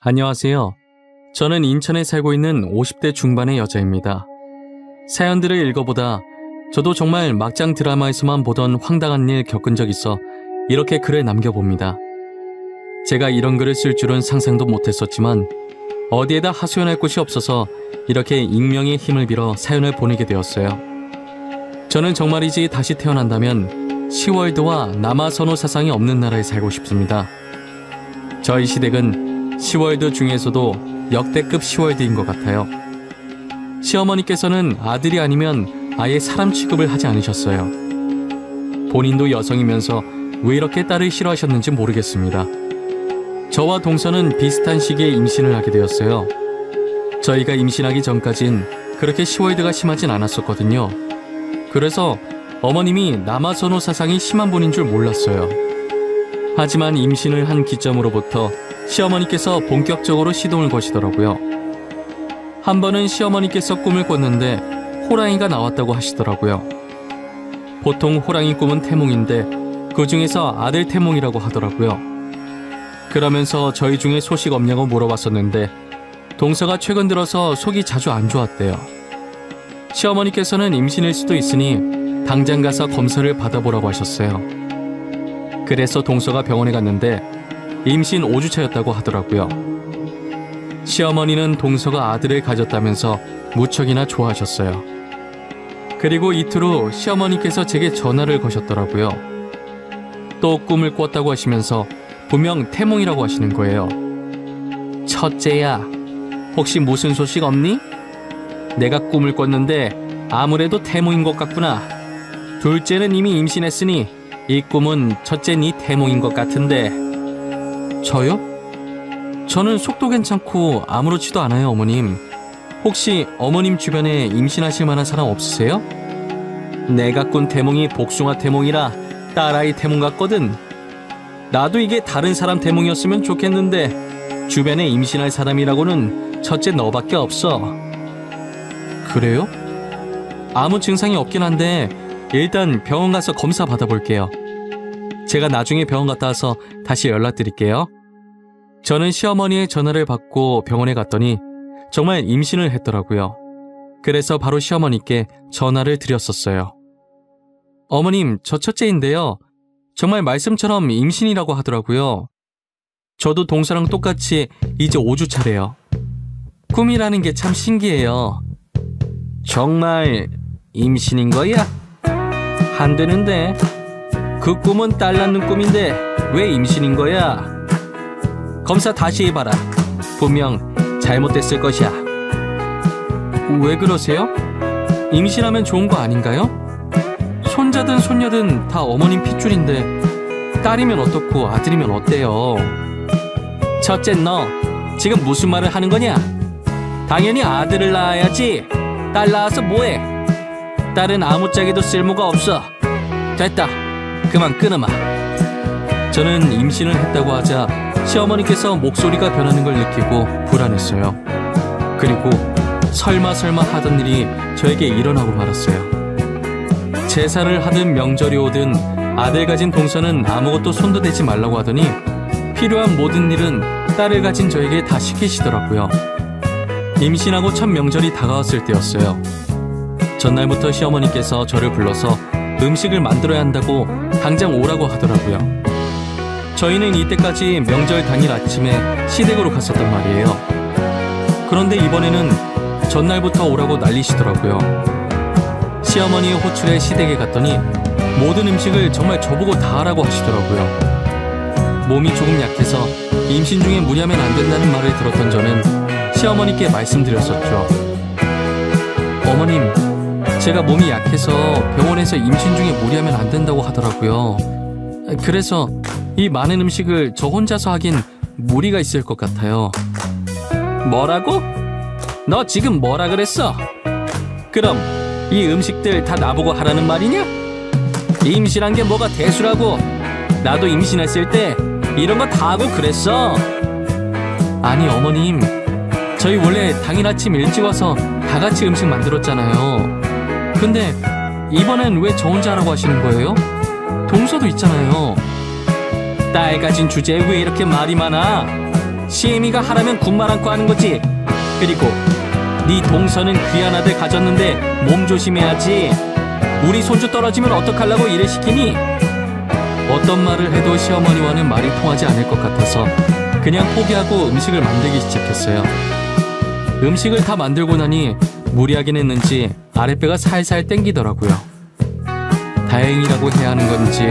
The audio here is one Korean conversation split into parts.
안녕하세요. 저는 인천에 살고 있는 50대 중반의 여자입니다. 사연들을 읽어보다 저도 정말 막장 드라마에서만 보던 황당한 일 겪은 적 있어 이렇게 글을 남겨봅니다. 제가 이런 글을 쓸 줄은 상상도 못했었지만 어디에다 하소연할 곳이 없어서 이렇게 익명의 힘을 빌어 사연을 보내게 되었어요. 저는 정말이지 다시 태어난다면 시월드와 남아선호 사상이 없는 나라에 살고 싶습니다. 저희 시댁은 시월드 중에서도 역대급 시월드인 것 같아요. 시어머니께서는 아들이 아니면 아예 사람 취급을 하지 않으셨어요. 본인도 여성이면서 왜 이렇게 딸을 싫어하셨는지 모르겠습니다. 저와 동서는 비슷한 시기에 임신을 하게 되었어요. 저희가 임신하기 전까진 그렇게 시월드가 심하진 않았었거든요. 그래서 어머님이 남아선호 사상이 심한 분인 줄 몰랐어요. 하지만 임신을 한 기점으로부터 시어머니께서 본격적으로 시동을 거시더라고요. 한 번은 시어머니께서 꿈을 꿨는데 호랑이가 나왔다고 하시더라고요. 보통 호랑이 꿈은 태몽인데 그 중에서 아들 태몽이라고 하더라고요. 그러면서 저희 중에 소식 없냐고 물어봤었는데 동서가 최근 들어서 속이 자주 안 좋았대요. 시어머니께서는 임신일 수도 있으니 당장 가서 검사를 받아보라고 하셨어요. 그래서 동서가 병원에 갔는데 임신 5주차였다고 하더라고요. 시어머니는 동서가 아들을 가졌다면서 무척이나 좋아하셨어요. 그리고 이틀 후 시어머니께서 제게 전화를 거셨더라고요. 또 꿈을 꿨다고 하시면서 분명 태몽이라고 하시는 거예요. 첫째야, 혹시 무슨 소식 없니? 내가 꿈을 꿨는데 아무래도 태몽인 것 같구나. 둘째는 이미 임신했으니 이 꿈은 첫째 네 태몽인 것 같은데. 저요? 저는 속도 괜찮고 아무렇지도 않아요, 어머님. 혹시 어머님 주변에 임신하실 만한 사람 없으세요? 내가 꾼 태몽이 복숭아 태몽이라 딸아이 태몽 같거든. 나도 이게 다른 사람 태몽이었으면 좋겠는데 주변에 임신할 사람이라고는 첫째 너밖에 없어. 그래요? 아무 증상이 없긴 한데 일단 병원 가서 검사 받아볼게요. 제가 나중에 병원 갔다 와서 다시 연락드릴게요. 저는 시어머니의 전화를 받고 병원에 갔더니 정말 임신을 했더라고요. 그래서 바로 시어머니께 전화를 드렸었어요. 어머님, 저 첫째인데요. 정말 말씀처럼 임신이라고 하더라고요. 저도 동서랑 똑같이 이제 5주 차래요. 꿈이라는 게 참 신기해요. 정말 임신인 거야? 안 되는데. 그 꿈은 딸 낳는 꿈인데 왜 임신인 거야? 검사 다시 해봐라. 분명 잘못됐을 것이야. 왜 그러세요? 임신하면 좋은 거 아닌가요? 손자든 손녀든 다 어머님 핏줄인데 딸이면 어떻고 아들이면 어때요? 첫째, 너 지금 무슨 말을 하는 거냐? 당연히 아들을 낳아야지. 딸 낳아서 뭐해? 딸은 아무짝에도 쓸모가 없어. 됐다. 그만 끊어마. 저는 임신을 했다고 하자 시어머니께서 목소리가 변하는 걸 느끼고 불안했어요. 그리고 설마 하던 일이 저에게 일어나고 말았어요. 제사를 하든 명절이 오든 아들 가진 동서는 아무것도 손도 대지 말라고 하더니 필요한 모든 일은 딸을 가진 저에게 다 시키시더라고요. 임신하고 첫 명절이 다가왔을 때였어요. 전날부터 시어머니께서 저를 불러서 음식을 만들어야 한다고 당장 오라고 하더라고요. 저희는 이때까지 명절 당일 아침에 시댁으로 갔었단 말이에요. 그런데 이번에는 전날부터 오라고 난리시더라고요. 시어머니의 호출에 시댁에 갔더니 모든 음식을 정말 저보고 다 하라고 하시더라고요. 몸이 조금 약해서 임신 중에 무리하면 안 된다는 말을 들었던 저는 시어머니께 말씀드렸었죠. 어머님, 제가 몸이 약해서 병원에서 임신 중에 무리하면 안 된다고 하더라고요. 그래서 이 많은 음식을 저 혼자서 하긴 무리가 있을 것 같아요. 뭐라고? 너 지금 뭐라 그랬어? 그럼 이 음식들 다 나보고 하라는 말이냐? 임신한 게 뭐가 대수라고. 나도 임신했을 때 이런 거 다 하고 그랬어. 아니 어머님, 저희 원래 당일 아침 일찍 와서 다 같이 음식 만들었잖아요. 근데 이번엔 왜 저 혼자 하라고 하시는 거예요? 동서도 있잖아요. 딸 가진 주제에 왜 이렇게 말이 많아? 시애미가 하라면 군말 않고 하는 거지. 그리고 네 동서는 귀한 아들 가졌는데 몸 조심해야지. 우리 손주 떨어지면 어떡하려고 일을 시키니? 어떤 말을 해도 시어머니와는 말이 통하지 않을 것 같아서 그냥 포기하고 음식을 만들기 시작했어요. 음식을 다 만들고 나니 무리하긴 했는지 아랫배가 살살 땡기더라고요. 다행이라고 해야 하는 건지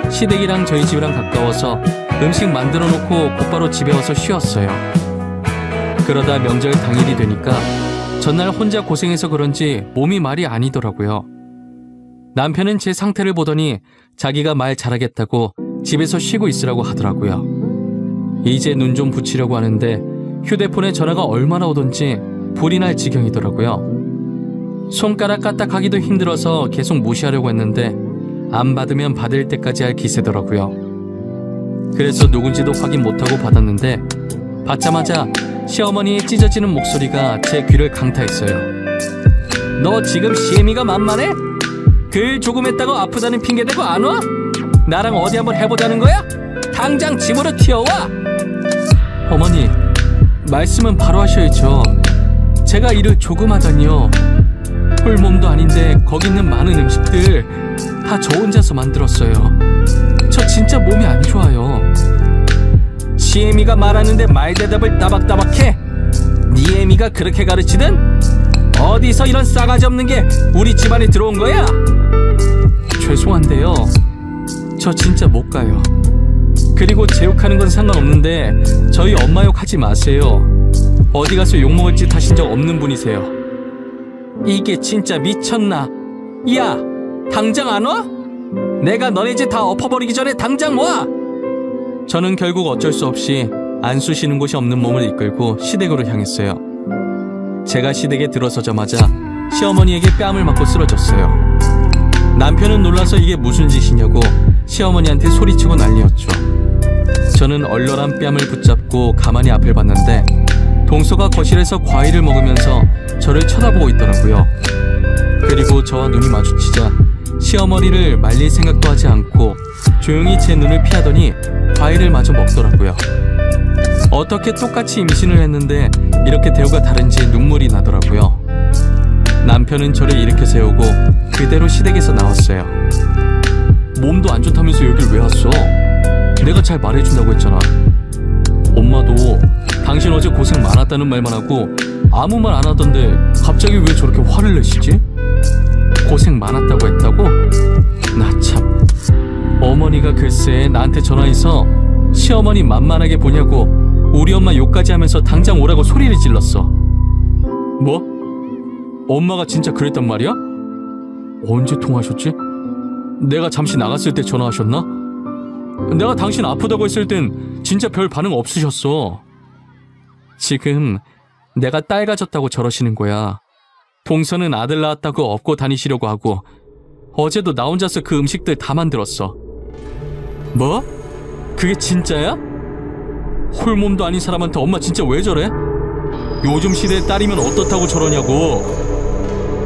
시댁이랑 저희 집이랑 가까워서 음식 만들어 놓고 곧바로 집에 와서 쉬었어요. 그러다 명절 당일이 되니까 전날 혼자 고생해서 그런지 몸이 말이 아니더라고요. 남편은 제 상태를 보더니 자기가 말 잘하겠다고 집에서 쉬고 있으라고 하더라고요. 이제 눈 좀 붙이려고 하는데 휴대폰에 전화가 얼마나 오던지 불이 날 지경이더라고요. 손가락 까딱하기도 힘들어서 계속 무시하려고 했는데 안 받으면 받을 때까지 할 기세더라고요. 그래서 누군지도 확인 못하고 받았는데 받자마자 시어머니의 찢어지는 목소리가 제 귀를 강타했어요. 너 지금 시애미가 만만해? 글 조금 했다고 아프다는 핑계 대고 안 와? 나랑 어디 한번 해보자는 거야? 당장 집으로 튀어와! 어머니, 말씀은 바로 하셔야죠. 제가 일을 조금 하다니요. 홀몸도 아닌데 거기 있는 많은 음식들 다 저 혼자서 만들었어요. 저 진짜 몸이 안 좋아요. 시애미가 말하는데 말 대답을 따박따박해? 네 애미가 그렇게 가르치든? 어디서 이런 싸가지 없는 게 우리 집안에 들어온 거야? 죄송한데요. 저 진짜 못 가요. 그리고 제 욕하는 건 상관없는데 저희 엄마 욕하지 마세요. 어디 가서 욕먹을 짓 하신 적 없는 분이세요. 이게 진짜 미쳤나? 야, 당장 안 와? 내가 너네 집 다 엎어버리기 전에 당장 와! 저는 결국 어쩔 수 없이 안 쑤시는 곳이 없는 몸을 이끌고 시댁으로 향했어요. 제가 시댁에 들어서자마자 시어머니에게 뺨을 맞고 쓰러졌어요. 남편은 놀라서 이게 무슨 짓이냐고 시어머니한테 소리치고 난리였죠. 저는 얼얼한 뺨을 붙잡고 가만히 앞을 봤는데 동서가 거실에서 과일을 먹으면서 저를 쳐다보고 있더라고요. 그리고 저와 눈이 마주치자 시어머니를 말릴 생각도 하지 않고 조용히 제 눈을 피하더니 과일을 마저 먹더라고요. 어떻게 똑같이 임신을 했는데 이렇게 대우가 다른지 눈물이 나더라고요. 남편은 저를 일으켜 세우고 그대로 시댁에서 나왔어요. 몸도 안 좋다면서 여길 왜 왔어? 내가 잘 말해준다고 했잖아. 엄마도 당신 어제 고생 많았다는 말만 하고 아무 말 안 하던데 갑자기 왜 저렇게 화를 내시지? 고생 많았다고 했다고? 나 참. 어머니가 글쎄 나한테 전화해서 시어머니 만만하게 보냐고 우리 엄마 욕까지 하면서 당장 오라고 소리를 질렀어. 뭐? 엄마가 진짜 그랬단 말이야? 언제 통화하셨지? 내가 잠시 나갔을 때 전화하셨나? 내가 당신 아프다고 했을 땐 진짜 별 반응 없으셨어. 지금 내가 딸 가졌다고 저러시는 거야. 동서는 아들 낳았다고 업고 다니시려고 하고 어제도 나 혼자서 그 음식들 다 만들었어. 뭐? 그게 진짜야? 홀몸도 아닌 사람한테 엄마 진짜 왜 저래? 요즘 시대에 딸이면 어떻다고 저러냐고.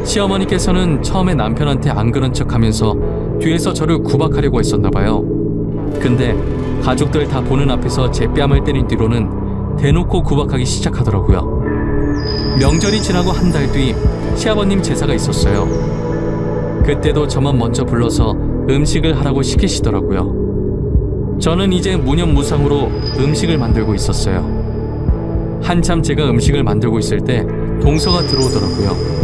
시어머니께서는 처음에 남편한테 안 그런 척하면서 뒤에서 저를 구박하려고 했었나봐요. 근데 가족들 다 보는 앞에서 제 뺨을 때린 뒤로는 대놓고 구박하기 시작하더라고요. 명절이 지나고 한 달 뒤 시아버님 제사가 있었어요. 그때도 저만 먼저 불러서 음식을 하라고 시키시더라고요. 저는 이제 무념무상으로 음식을 만들고 있었어요. 한참 제가 음식을 만들고 있을 때 동서가 들어오더라고요.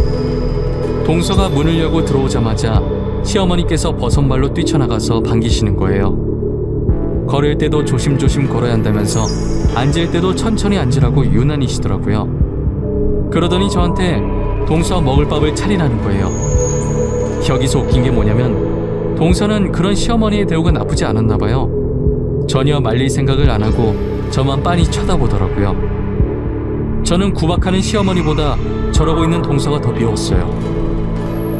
동서가 문을 열고 들어오자마자 시어머니께서 버선발로 뛰쳐나가서 반기시는 거예요. 걸을 때도 조심조심 걸어야 한다면서 앉을 때도 천천히 앉으라고 유난히시더라고요. 그러더니 저한테 동서 먹을 밥을 차리라는 거예요. 여기서 웃긴 게 뭐냐면 동서는 그런 시어머니의 대우가 나쁘지 않았나 봐요. 전혀 말릴 생각을 안 하고 저만 빤히 쳐다보더라고요. 저는 구박하는 시어머니보다 저러고 있는 동서가 더 미웠어요.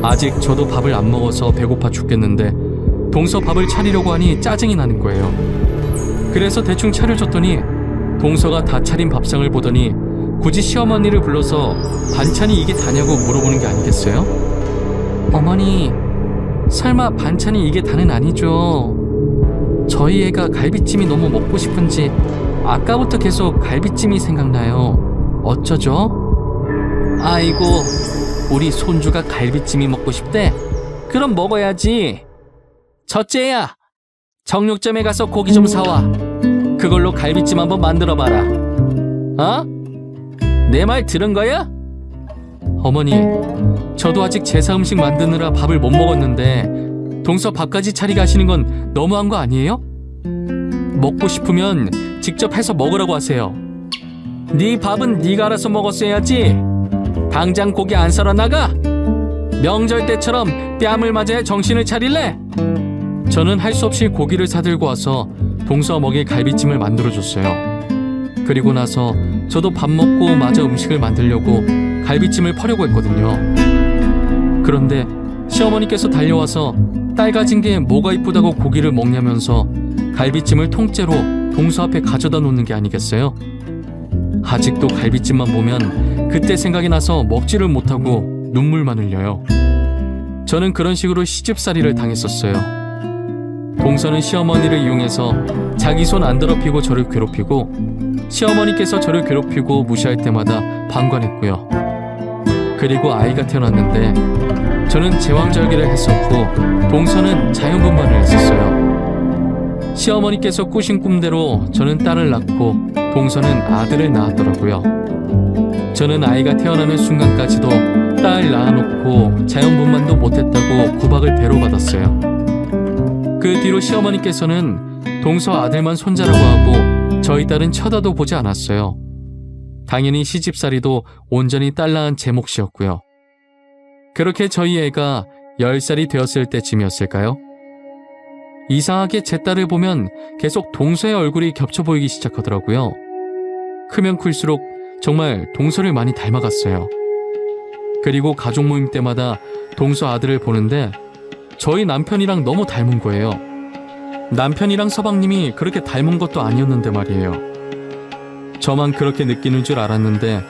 아직 저도 밥을 안 먹어서 배고파 죽겠는데 동서 밥을 차리려고 하니 짜증이 나는 거예요. 그래서 대충 차려줬더니 동서가 다 차린 밥상을 보더니 굳이 시어머니를 불러서 반찬이 이게 다냐고 물어보는 게 아니겠어요? 어머니, 설마 반찬이 이게 다는 아니죠? 저희 애가 갈비찜이 너무 먹고 싶은지 아까부터 계속 갈비찜이 생각나요. 어쩌죠? 아이고, 우리 손주가 갈비찜이 먹고 싶대. 그럼 먹어야지. 첫째야, 정육점에 가서 고기 좀 사와. 그걸로 갈비찜 한번 만들어봐라. 어? 내 말 들은 거야? 어머니, 저도 아직 제사 음식 만드느라 밥을 못 먹었는데 동서 밥까지 차리게 하시는 건 너무한 거 아니에요? 먹고 싶으면 직접 해서 먹으라고 하세요. 네 밥은 네가 알아서 먹었어야지. 당장 고기 안 썰어 나가? 명절 때처럼 뺨을 맞아야 정신을 차릴래? 저는 할 수 없이 고기를 사들고 와서 동서 먹일 갈비찜을 만들어줬어요. 그리고 나서 저도 밥 먹고 마저 음식을 만들려고 갈비찜을 퍼려고 했거든요. 그런데 시어머니께서 달려와서 딸 가진 게 뭐가 이쁘다고 고기를 먹냐면서 갈비찜을 통째로 동서 앞에 가져다 놓는 게 아니겠어요? 아직도 갈비찜만 보면 그때 생각이 나서 먹지를 못하고 눈물만 흘려요. 저는 그런 식으로 시집살이를 당했었어요. 동서는 시어머니를 이용해서 자기 손 안 더럽히고 저를 괴롭히고, 시어머니께서 저를 괴롭히고 무시할 때마다 방관했고요. 그리고 아이가 태어났는데 저는 제왕절개를 했었고 동서는 자연분만을 했었어요. 시어머니께서 꾸신 꿈대로 저는 딸을 낳고 동서는 아들을 낳았더라고요. 저는 아이가 태어나는 순간까지도 딸 낳아놓고 자연분만도 못했다고 구박을 배로 받았어요. 그 뒤로 시어머니께서는 동서 아들만 손자라고 하고 저희 딸은 쳐다도 보지 않았어요. 당연히 시집살이도 온전히 딸 낳은 제 몫이었고요. 그렇게 저희 애가 10살이 되었을 때쯤이었을까요? 이상하게 제 딸을 보면 계속 동서의 얼굴이 겹쳐 보이기 시작하더라고요. 크면 클수록 정말 동서를 많이 닮아갔어요. 그리고 가족 모임 때마다 동서 아들을 보는데 저희 남편이랑 너무 닮은 거예요. 남편이랑 서방님이 그렇게 닮은 것도 아니었는데 말이에요. 저만 그렇게 느끼는 줄 알았는데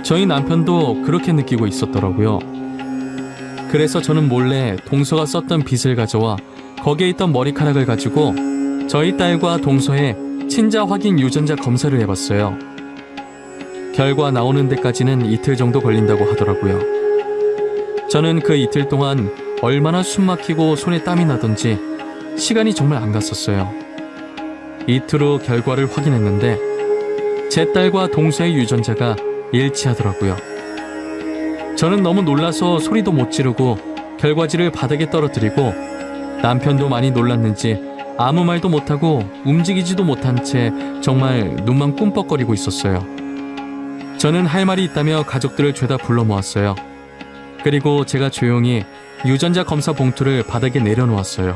저희 남편도 그렇게 느끼고 있었더라고요. 그래서 저는 몰래 동서가 썼던 빗을 가져와 거기에 있던 머리카락을 가지고 저희 딸과 동서의 친자 확인 유전자 검사를 해봤어요. 결과 나오는 데까지는 이틀 정도 걸린다고 하더라고요. 저는 그 이틀 동안 얼마나 숨 막히고 손에 땀이 나던지 시간이 정말 안 갔었어요. 이틀 후 결과를 확인했는데 제 딸과 동서의 유전자가 일치하더라고요. 저는 너무 놀라서 소리도 못 지르고 결과지를 바닥에 떨어뜨리고 남편도 많이 놀랐는지 아무 말도 못하고 움직이지도 못한 채 정말 눈만 꿈뻑거리고 있었어요. 저는 할 말이 있다며 가족들을 죄다 불러 모았어요. 그리고 제가 조용히 유전자 검사 봉투를 바닥에 내려놓았어요.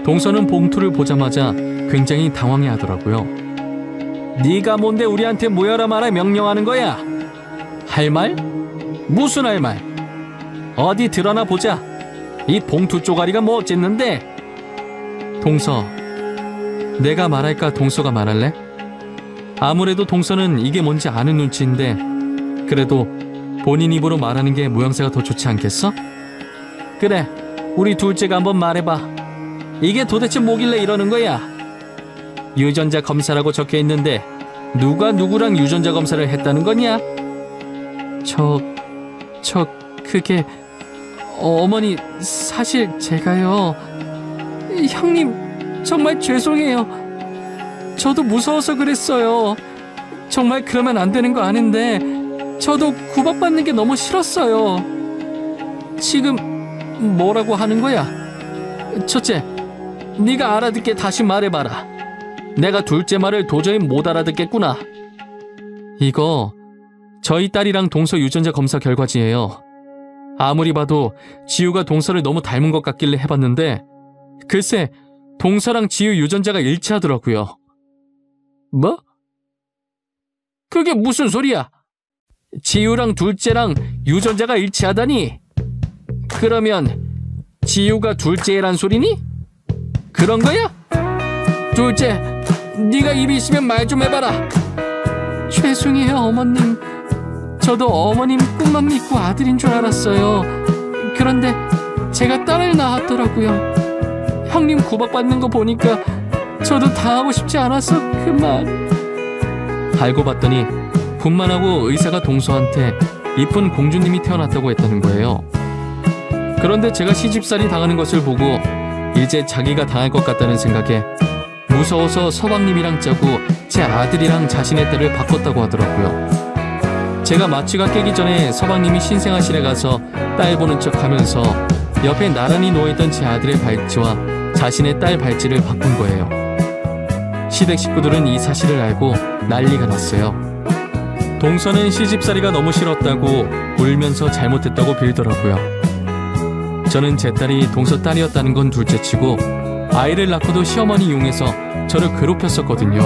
동서는 봉투를 보자마자 굉장히 당황해 하더라고요. 네가 뭔데 우리한테 모여라 마라 명령하는 거야? 할 말? 무슨 할 말? 어디 드러나 보자. 이 봉투 쪼가리가 뭐 어쨌는데? 동서, 내가 말할까 동서가 말할래? 아무래도 동서는 이게 뭔지 아는 눈치인데 그래도 본인 입으로 말하는 게 모양새가 더 좋지 않겠어? 그래, 우리 둘째가 한번 말해봐. 이게 도대체 뭐길래 이러는 거야? 유전자 검사라고 적혀있는데 누가 누구랑 유전자 검사를 했다는 거냐? 그게 어머니, 사실 제가요. 형님, 정말 죄송해요. 저도 무서워서 그랬어요. 정말 그러면 안 되는 거 아는데 저도 구박받는 게 너무 싫었어요. 지금 뭐라고 하는 거야? 첫째, 네가 알아듣게 다시 말해봐라. 내가 둘째 말을 도저히 못 알아듣겠구나. 이거 저희 딸이랑 동서 유전자 검사 결과지예요. 아무리 봐도 지우가 동서를 너무 닮은 것 같길래 해봤는데 글쎄 동서랑 지우 유전자가 일치하더라고요. 뭐? 그게 무슨 소리야? 지우랑 둘째랑 유전자가 일치하다니? 그러면 지우가 둘째란 소리니? 그런 거야? 둘째, 네가 입이 있으면 말 좀 해봐라. 죄송해요, 어머님. 저도 어머님 꿈만 믿고 아들인 줄 알았어요. 그런데 제가 딸을 낳았더라고요. 형님 구박받는 거 보니까 저도 당하고 싶지 않아서 그만. 알고 봤더니 분만하고 의사가 동서한테 이쁜 공주님이 태어났다고 했다는 거예요. 그런데 제가 시집살이 당하는 것을 보고 이제 자기가 당할 것 같다는 생각에 무서워서 서방님이랑 짜고 제 아들이랑 자신의 딸을 바꿨다고 하더라고요. 제가 마취가 깨기 전에 서방님이 신생아실에 가서 딸 보는 척 하면서 옆에 나란히 누워있던 제 아들의 발찌와 자신의 딸 발찌를 바꾼 거예요. 시댁 식구들은 이 사실을 알고 난리가 났어요. 동서는 시집살이가 너무 싫었다고 울면서 잘못했다고 빌더라고요. 저는 제 딸이 동서 딸이었다는 건 둘째치고 아이를 낳고도 시어머니 이용해서 저를 괴롭혔었거든요.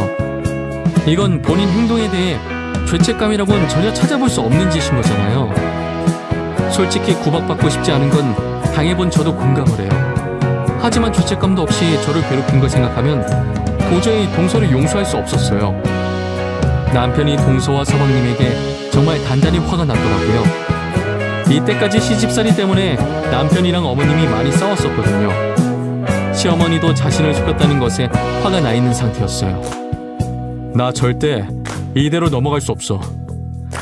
이건 본인 행동에 대해 죄책감이라고는 전혀 찾아볼 수 없는 짓인 거잖아요. 솔직히 구박받고 싶지 않은 건 당해본 저도 공감을 해요. 하지만 죄책감도 없이 저를 괴롭힌 걸 생각하면 도저히 동서를 용서할 수 없었어요. 남편이 동서와 서방님에게 정말 단단히 화가 났더라고요. 이때까지 시집살이 때문에 남편이랑 어머님이 많이 싸웠었거든요. 시어머니도 자신을 속였다는 것에 화가 나 있는 상태였어요. 나 절대 이대로 넘어갈 수 없어.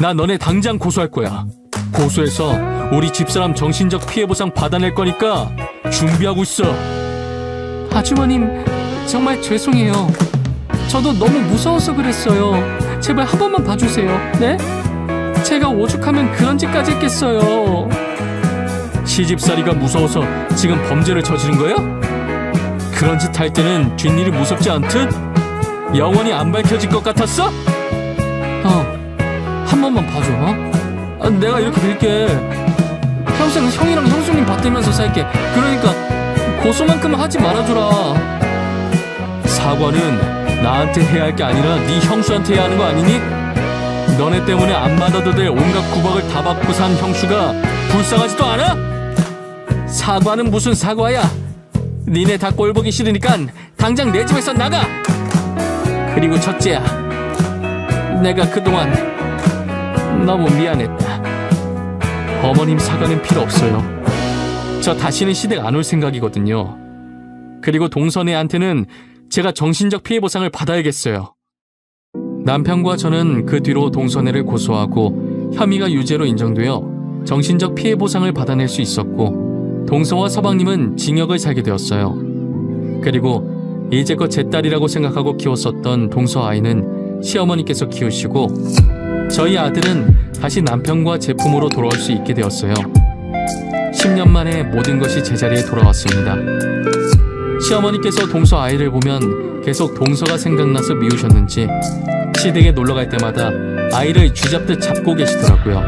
나 너네 당장 고소할 거야. 고소해서 우리 집사람 정신적 피해 보상 받아낼 거니까 준비하고 있어. 아주머님, 정말 죄송해요. 저도 너무 무서워서 그랬어요. 제발 한 번만 봐주세요. 네? 제가 오죽하면 그런 짓까지 했겠어요. 시집살이가 무서워서 지금 범죄를 저지른 거야? 그런 짓 할 때는 뒷일이 무섭지 않듯? 영원히 안 밝혀질 것 같았어? 한 번만 봐줘. 내가 이렇게 빌게. 평생 형이랑 형수님 받들면서 살게. 그러니까 고소만큼은 하지 말아주라. 사과는 나한테 해야 할 게 아니라 네 형수한테 해야 하는 거 아니니? 너네 때문에 안 받아도 될 온갖 구박을 다 받고 산 형수가 불쌍하지도 않아? 사과는 무슨 사과야? 니네 다 꼴 보기 싫으니까 당장 내 집에서 나가! 그리고 첫째야, 내가 그동안 너무 미안했다. 어머님 사과는 필요 없어요. 저 다시는 시댁 안 올 생각이거든요. 그리고 동선애한테는 제가 정신적 피해 보상을 받아야겠어요. 남편과 저는 그 뒤로 동선애를 고소하고 혐의가 유죄로 인정되어 정신적 피해 보상을 받아낼 수 있었고 동서와 서방님은 징역을 살게 되었어요. 그리고 이제껏 제 딸이라고 생각하고 키웠었던 동서 아이는 시어머니께서 키우시고 저희 아들은 다시 남편과 제 품으로 돌아올 수 있게 되었어요. 10년 만에 모든 것이 제자리에 돌아왔습니다. 시어머니께서 동서 아이를 보면 계속 동서가 생각나서 미우셨는지 시댁에 놀러갈 때마다 아이를 쥐잡듯 잡고 계시더라고요.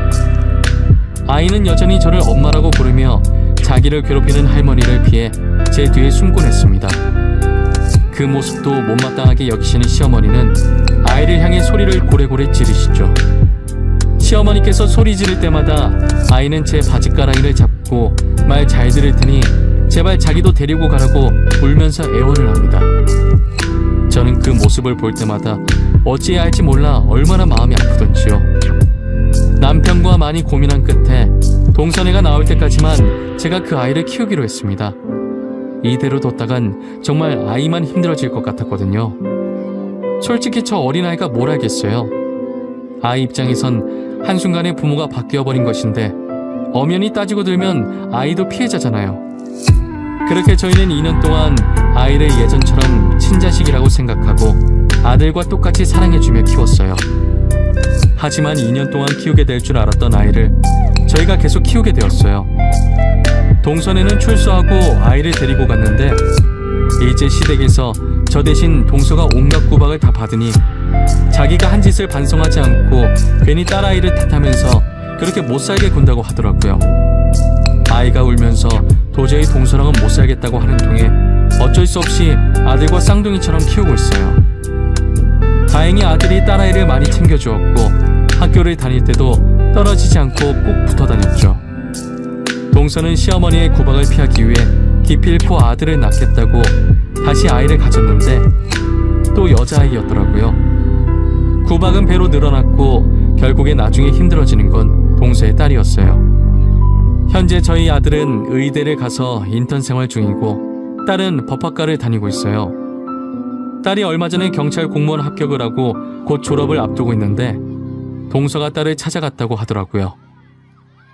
아이는 여전히 저를 엄마라고 부르며 자기를 괴롭히는 할머니를 피해 제 뒤에 숨곤 했습니다. 그 모습도 못마땅하게 여기시는 시어머니는 아이를 향해 소리를 고래고래 지르시죠. 시어머니께서 소리 지를 때마다 아이는 제 바지가랑이를 잡고 말 잘 들을 테니 제발 자기도 데리고 가라고 울면서 애원을 합니다. 저는 그 모습을 볼 때마다 어찌해야 할지 몰라 얼마나 마음이 아프던지요. 남편과 많이 고민한 끝에 동선애가 나올 때까지만 제가 그 아이를 키우기로 했습니다. 이대로 뒀다간 정말 아이만 힘들어질 것 같았거든요. 솔직히 저 어린아이가 뭘 알겠어요. 아이 입장에선 한순간에 부모가 바뀌어버린 것인데 엄연히 따지고 들면 아이도 피해자잖아요. 그렇게 저희는 2년 동안 아이를 예전처럼 친자식이라고 생각하고 아들과 똑같이 사랑해주며 키웠어요. 하지만 2년 동안 키우게 될 줄 알았던 아이를 저희가 계속 키우게 되었어요. 동선에는 출소하고 아이를 데리고 갔는데 이제 시댁에서 저 대신 동서가 온갖 구박을 다 받으니 자기가 한 짓을 반성하지 않고 괜히 딸아이를 탓하면서 그렇게 못살게 군다고 하더라고요. 아이가 울면서 도저히 동서랑은 못살겠다고 하는 통에 어쩔 수 없이 아들과 쌍둥이처럼 키우고 있어요. 다행히 아들이 딸아이를 많이 챙겨주었고 학교를 다닐 때도 떨어지지 않고 꼭 붙어 다녔죠. 동서는 시어머니의 구박을 피하기 위해 기필코 아들을 낳겠다고 다시 아이를 가졌는데 또 여자아이였더라고요. 구박은 배로 늘어났고 결국에 나중에 힘들어지는 건 동서의 딸이었어요. 현재 저희 아들은 의대를 가서 인턴 생활 중이고 딸은 법학과를 다니고 있어요. 딸이 얼마 전에 경찰 공무원 합격을 하고 곧 졸업을 앞두고 있는데 동서가 딸을 찾아갔다고 하더라고요.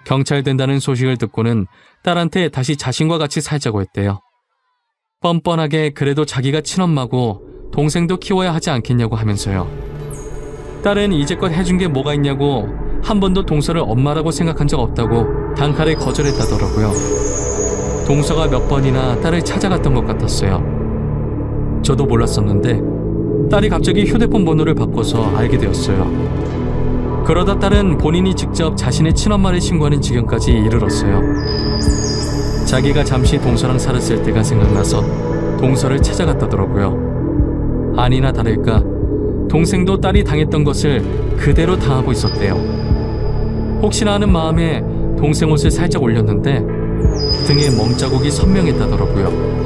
경찰 된다는 소식을 듣고는 딸한테 다시 자신과 같이 살자고 했대요. 뻔뻔하게 그래도 자기가 친엄마고 동생도 키워야 하지 않겠냐고 하면서요. 딸은 이제껏 해준 게 뭐가 있냐고 한 번도 동서를 엄마라고 생각한 적 없다고 단칼에 거절했다더라고요. 동서가 몇 번이나 딸을 찾아갔던 것 같았어요. 저도 몰랐었는데 딸이 갑자기 휴대폰 번호를 바꿔서 알게 되었어요. 그러다 딸은 본인이 직접 자신의 친엄마를 신고하는 지경까지 이르렀어요. 자기가 잠시 동서랑 살았을 때가 생각나서 동서를 찾아갔다더라고요. 아니나 다를까 동생도 딸이 당했던 것을 그대로 당하고 있었대요. 혹시나 하는 마음에 동생 옷을 살짝 올렸는데 등에 멍자국이 선명했다더라고요.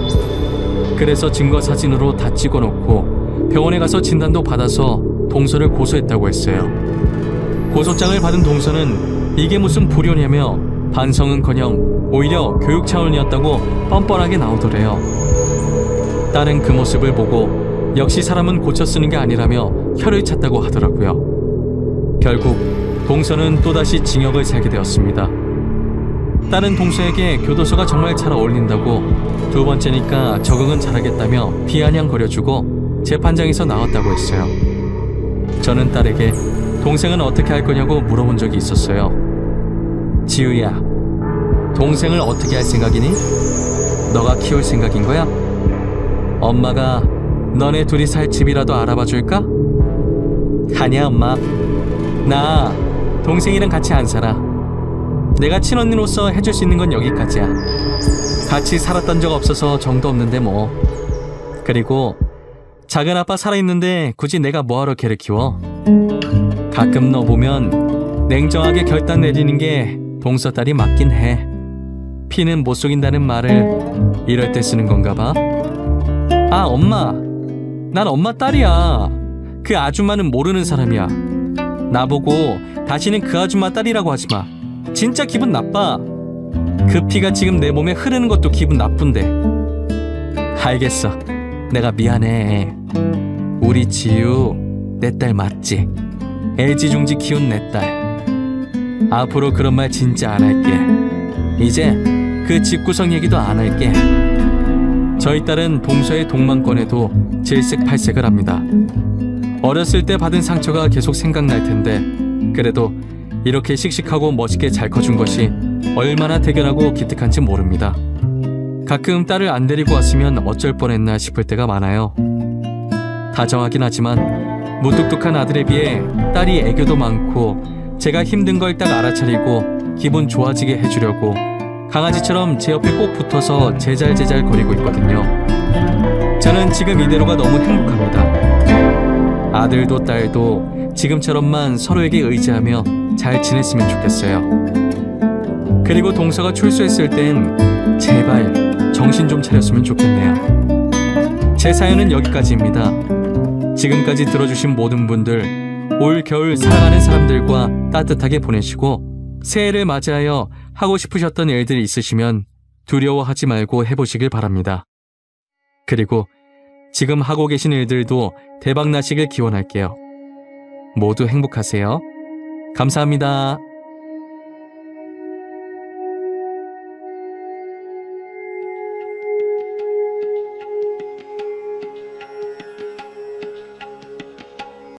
그래서 증거 사진으로 다 찍어놓고 병원에 가서 진단도 받아서 동서를 고소했다고 했어요. 고소장을 받은 동서는 이게 무슨 불효냐며 반성은커녕 오히려 교육 차원이었다고 뻔뻔하게 나오더래요. 딸은 그 모습을 보고 역시 사람은 고쳐 쓰는 게 아니라며 혀를 찼다고 하더라고요. 결국 동서는 또다시 징역을 살게 되었습니다. 딸은 동서에게 교도소가 정말 잘 어울린다고 두 번째니까 적응은 잘하겠다며 비아냥거려주고 재판장에서 나왔다고 했어요. 저는 딸에게 동생은 어떻게 할 거냐고 물어본 적이 있었어요. 지우야, 동생을 어떻게 할 생각이니? 너가 키울 생각인 거야? 엄마가 너네 둘이 살 집이라도 알아봐 줄까? 아니야 엄마, 나 동생이랑 같이 안 살아. 내가 친언니로서 해줄 수 있는 건 여기까지야. 같이 살았던 적 없어서 정도 없는데 뭐. 그리고 작은 아빠 살아있는데 굳이 내가 뭐하러 걔를 키워? 가끔 너 보면 냉정하게 결단 내리는 게 동서 딸이 맞긴 해. 피는 못 속인다는 말을 이럴 때 쓰는 건가 봐. 아 엄마, 난 엄마 딸이야. 그 아줌마는 모르는 사람이야. 나보고 다시는 그 아줌마 딸이라고 하지 마. 진짜 기분 나빠. 그 피가 지금 내 몸에 흐르는 것도 기분 나쁜데. 알겠어, 내가 미안해. 우리 지유 내 딸 맞지? 애지중지 키운 내 딸. 앞으로 그런 말 진짜 안 할게. 이제 그 집구석 얘기도 안 할게. 저희 딸은 동서의 동망권에도 질색팔색을 합니다. 어렸을 때 받은 상처가 계속 생각날 텐데 그래도 이렇게 씩씩하고 멋있게 잘 커준 것이 얼마나 대견하고 기특한지 모릅니다. 가끔 딸을 안 데리고 왔으면 어쩔 뻔했나 싶을 때가 많아요. 다정하긴 하지만 무뚝뚝한 아들에 비해 딸이 애교도 많고 제가 힘든 걸 딱 알아차리고 기분 좋아지게 해주려고 강아지처럼 제 옆에 꼭 붙어서 제잘제잘 거리고 있거든요. 저는 지금 이대로가 너무 행복합니다. 아들도 딸도 지금처럼만 서로에게 의지하며 잘 지냈으면 좋겠어요. 그리고 동서가 출소했을 땐 제발 정신 좀 차렸으면 좋겠네요. 제 사연은 여기까지입니다. 지금까지 들어주신 모든 분들 올 겨울 사랑하는 사람들과 따뜻하게 보내시고 새해를 맞이하여 하고 싶으셨던 일들이 있으시면 두려워하지 말고 해보시길 바랍니다. 그리고 지금 하고 계신 일들도 대박 나시길 기원할게요. 모두 행복하세요. 감사합니다.